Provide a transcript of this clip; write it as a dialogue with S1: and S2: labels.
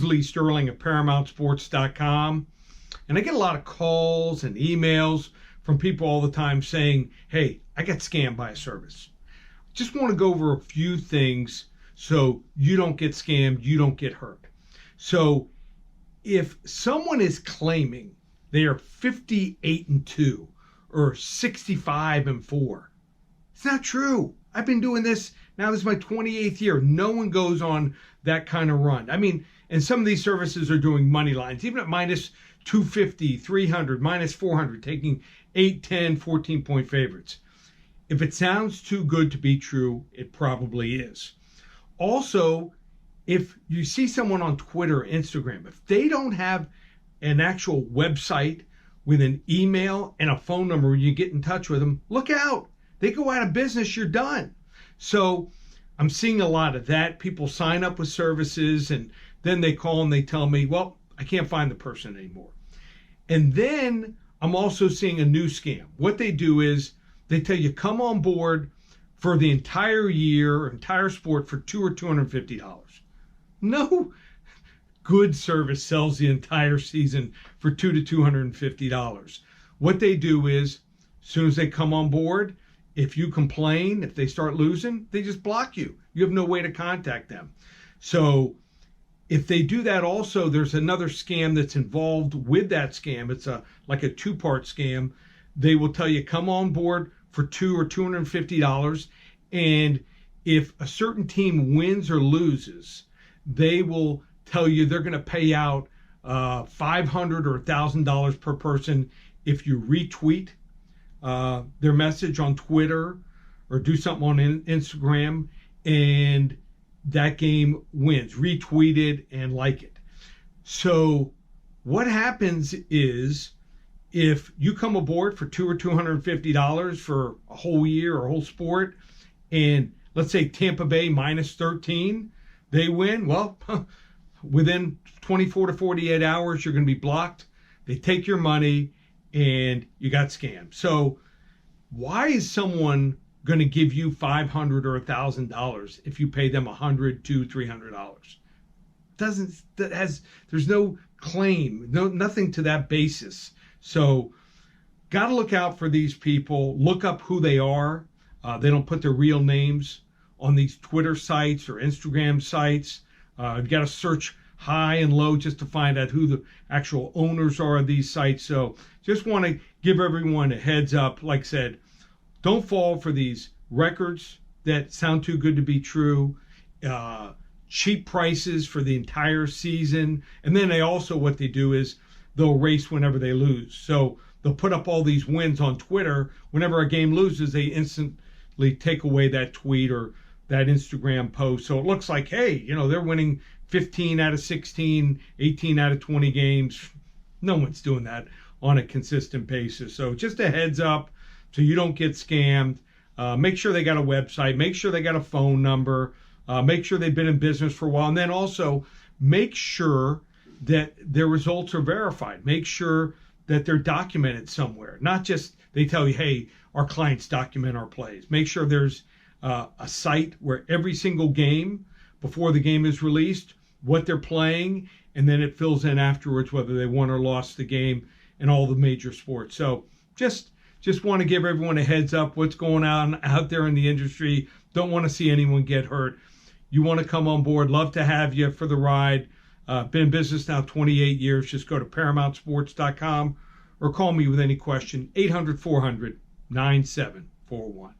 S1: is Lee Sterling at ParamountSports.com, and I get a lot of calls and emails from people all the time saying, hey, I got scammed by a service. Just want to go over a few things so you don't get scammed, you don't get hurt. So if someone is claiming they are 58-2 or 65-4, it's not true. I've been doing this now. This is my 28th year. No one goes on that kind of run. I mean, and some of these services are doing money lines, even at minus 250, 300, minus 400, taking 8, 10, 14-point favorites. If it sounds too good to be true, it probably is. Also, if you see someone on Twitter or Instagram, if they don't have an actual website with an email and a phone number where you get in touch with them, look out. They go out of business, you're done. So I'm seeing a lot of that. People sign up with services and then they call and they tell me, well, I can't find the person anymore. And then I'm also seeing a new scam. What they do is they tell you come on board for the entire year, entire sport for $200 or $250. No good service sells the entire season for $200 to $250. What they do is, as soon as they come on board, if you complain, if they start losing, they just block you. You have no way to contact them. So if they do that also, there's another scam that's involved with that scam. It's like a two-part scam. They will tell you come on board for $200 or $250, and if a certain team wins or loses, they will tell you they're going to pay out $500 or $1,000 per person if you retweet their message on Twitter or do something on Instagram, and that game wins. Retweet it and like it. So what happens is if you come aboard for $200 or $250 for a whole year or a whole sport, and let's say Tampa Bay minus 13, they win, well, within 24 to 48 hours, you're going to be blocked. They take your money and you got scammed. So why is someone going to give you $500 or $1,000 if you pay them $100, $200, $300? There's no claim, nothing to that basis. So got to look out for these people. Look up who they are. They don't put their real names on these Twitter sites or Instagram sites. You've got to search high and low just to find out who the actual owners are of these sites. So just want to give everyone a heads up. Like I said, don't fall for these records that sound too good to be true. Cheap prices for the entire season. And then they also, what they do is they'll race whenever they lose. So they'll put up all these wins on Twitter. Whenever a game loses, they instantly take away that tweet or that Instagram post. So it looks like, hey, they're winning 15 out of 16, 18 out of 20 games. No one's doing that on a consistent basis. So just a heads up so you don't get scammed. Make sure they got a website. Make sure they got a phone number. Make sure they've been in business for a while. And then also make sure that their results are verified. Make sure that they're documented somewhere. Not just they tell you, hey, our clients document our plays. Make sure there's a site where every single game before the game is released, what they're playing, and then it fills in afterwards whether they won or lost the game in all the major sports. So just want to give everyone a heads up what's going on out there in the industry. Don't want to see anyone get hurt. You want to come on board. Love to have you for the ride. Been in business now 28 years. Just go to ParamountSports.com or call me with any question, 800-400-9741.